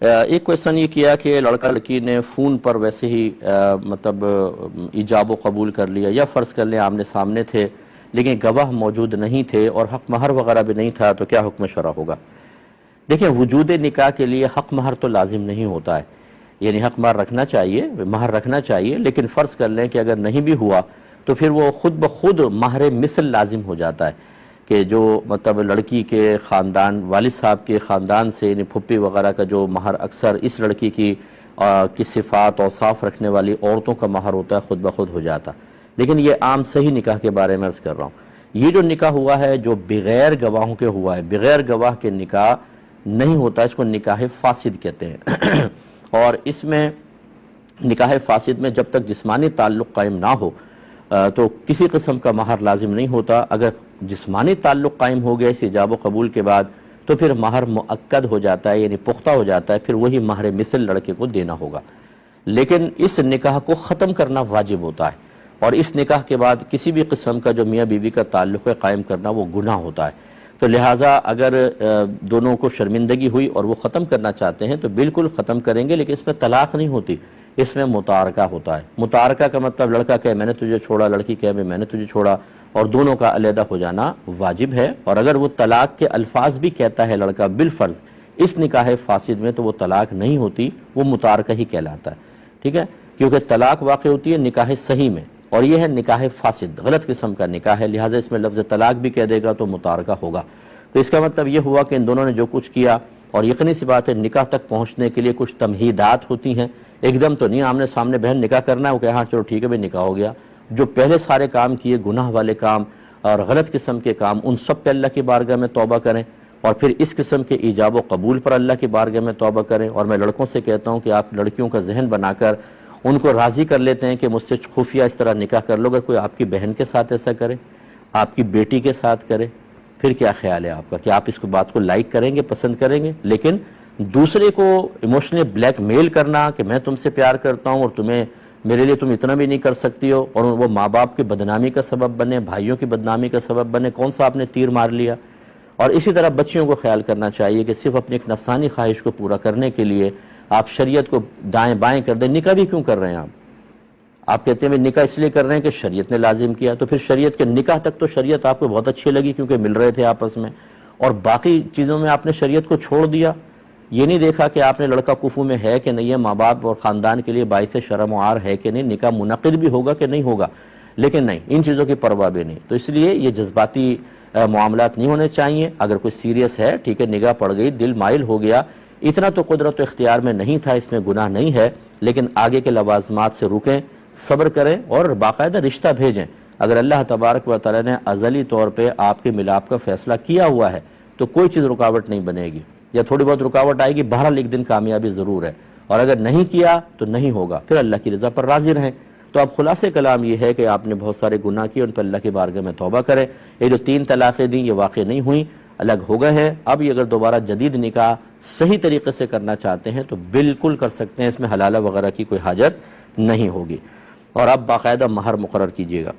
ایک کویشچن یہ کیا کہ لڑکا لڑکی نے فون پر ویسے ہی مطلب ایجاب و قبول کر لیا، یا فرض کر لیں آمنے سامنے تھے لیکن گواہ موجود نہیں تھے اور حق مہر وغیرہ بھی نہیں تھا، تو کیا حکم شرع ہوگا؟ دیکھیں، وجود نکاح کے لیے حق مہر تو لازم نہیں ہوتا ہے، یعنی حق مہر رکھنا چاہیے، مہر رکھنا چاہیے، لیکن فرض کر لیں کہ اگر نہیں بھی ہوا تو پھر وہ خود بخود مہر مثل لازم ہو جاتا ہے کہ جو مطلب لڑکی کے خاندان، والد صاحب کے خاندان سے، یعنی پھپھی وغیرہ کا جو مہر اکثر اس لڑکی کی صفات اور صاف رکھنے والی عورتوں کا مہر ہوتا ہے، خود بخود ہو جاتا۔ لیکن یہ عام صحیح نکاح کے بارے میں عرض کر رہا ہوں۔ یہ جو نکاح ہوا ہے جو بغیر گواہوں کے ہوا ہے، بغیر گواہ کے نکاح نہیں ہوتا، اس کو نکاح فاسد کہتے ہیں۔ اور اس میں نکاح فاسد میں جب تک جسمانی تعلق قائم نہ ہو تو کسی قسم کا مہر لازم نہیں ہوتا۔ اگر جسمانی تعلق قائم ہو گیا اس ایجاب و قبول کے بعد تو پھر مہر مؤکد ہو جاتا ہے، یعنی پختہ ہو جاتا ہے، پھر وہی مہر مثل لڑکے کو دینا ہوگا۔ لیکن اس نکاح کو ختم کرنا واجب ہوتا ہے، اور اس نکاح کے بعد کسی بھی قسم کا جو میاں بیوی کا تعلق ہے قائم کرنا وہ گناہ ہوتا ہے۔ تو لہٰذا اگر دونوں کو شرمندگی ہوئی اور وہ ختم کرنا چاہتے ہیں تو بالکل ختم کریں گے، لیکن اس میں طلاق نہیں ہوتی، اس میں متارکہ ہوتا ہے۔ متارکہ کا مطلب لڑکا کہے میں نے تجھے چھوڑا، لڑکی کہے میں نے تجھے چھوڑا، اور دونوں کا علیحدہ ہو جانا واجب ہے۔ اور اگر وہ طلاق کے الفاظ بھی کہتا ہے لڑکا بالفرض اس نکاح فاسد میں، تو وہ طلاق نہیں ہوتی، وہ متارکہ ہی کہلاتا ہے، ٹھیک ہے؟ کیونکہ طلاق واقع ہوتی ہے نکاح صحیح میں، اور یہ ہے نکاح فاسد، غلط قسم کا نکاح ہے، لہٰذا اس میں لفظ طلاق بھی کہہ دے گا تو متارکہ ہوگا۔ تو اس کا مطلب یہ ہوا کہ ان دونوں نے جو کچھ کیا، اور یقینی سی بات ہے نکاح تک پہنچنے کے لیے کچھ تمہیدات ہوتی ہیں، ایک دم تو نہیں آمنے سامنے بہن نکاح کرنا ہے، وہ کہ ہاں چلو ٹھیک ہے بھائی نکاح ہو گیا۔ جو پہلے سارے کام کیے گناہ والے کام اور غلط قسم کے کام، ان سب پہ اللہ کی بارگاہ میں توبہ کریں، اور پھر اس قسم کے ایجاب و قبول پر اللہ کی بارگاہ میں توبہ کریں۔ اور میں لڑکوں سے کہتا ہوں کہ آپ لڑکیوں کا ذہن بنا کر ان کو راضی کر لیتے ہیں کہ مجھ سے خفیہ اس طرح نکاح کر لو، اگر کوئی آپ کی بہن کے ساتھ ایسا کرے، آپ کی بیٹی کے ساتھ کرے، پھر کیا خیال ہے آپ کا کہ آپ اس بات کو لائک کریں گے، پسند کریں گے؟ لیکن دوسرے کو ایموشنلی بلیک میل کرنا کہ میں تم سے پیار کرتا ہوں اور تمہیں میرے لیے تم اتنا بھی نہیں کر سکتی ہو، اور وہ ماں باپ کی بدنامی کا سبب بنے، بھائیوں کی بدنامی کا سبب بنے، کون سا آپ نے تیر مار لیا؟ اور اسی طرح بچیوں کو خیال کرنا چاہیے کہ صرف اپنی ایک نفسانی خواہش کو پورا کرنے کے لیے آپ شریعت کو دائیں بائیں کر دیں۔ نکاح بھی کیوں کر رہے ہیں آپ کہتے ہیں نکاح اس لیے کر رہے ہیں کہ شریعت نے لازم کیا، تو پھر شریعت کے نکاح تک تو شریعت آپ کو بہت اچھی لگی کیونکہ مل رہے تھے آپس میں، اور باقی چیزوں میں آپ نے شریعت کو چھوڑ دیا۔ یہ نہیں دیکھا کہ آپ نے لڑکا کفو میں ہے کہ نہیں ہے، ماں باپ اور خاندان کے لیے باعث شرم و عار ہے کہ نہیں، نکاح منعقد بھی ہوگا کہ نہیں ہوگا، لیکن نہیں، ان چیزوں کی پرواہ بھی نہیں۔ تو اس لیے یہ جذباتی معاملات نہیں ہونے چاہیے۔ اگر کوئی سیریس ہے ٹھیک ہے، نگاہ پڑ گئی، دل مائل ہو گیا، اتنا تو قدرت و اختیار میں نہیں تھا، اس میں گناہ نہیں ہے، لیکن آگے کے لوازمات سے رکیں، صبر کریں اور باقاعدہ رشتہ بھیجیں۔ اگر اللہ تبارک و تعالی نے ازلی طور پہ آپ کے ملاپ کا فیصلہ کیا ہوا ہے تو کوئی چیز رکاوٹ نہیں بنے گی، یا تھوڑی بہت رکاوٹ آئے گی، بہرحال ایک دن کامیابی ضرور ہے، اور اگر نہیں کیا تو نہیں ہوگا، پھر اللہ کی رضا پر راضی رہیں۔ تو اب خلاصے کلام یہ ہے کہ آپ نے بہت سارے گناہ کیے، ان پر اللہ کی بارگاہ میں توبہ کریں۔ یہ جو 3 طلاقیں دیں یہ واقع نہیں ہوئیں، الگ ہو گئے ہیں۔ اب یہ اگر دوبارہ جدید نکاح صحیح طریقے سے کرنا چاہتے ہیں تو بالکل کر سکتے ہیں، اس میں حلالہ وغیرہ کی کوئی حاجت نہیں ہوگی، اور اب باقاعدہ مہر مقرر کیجیے گا۔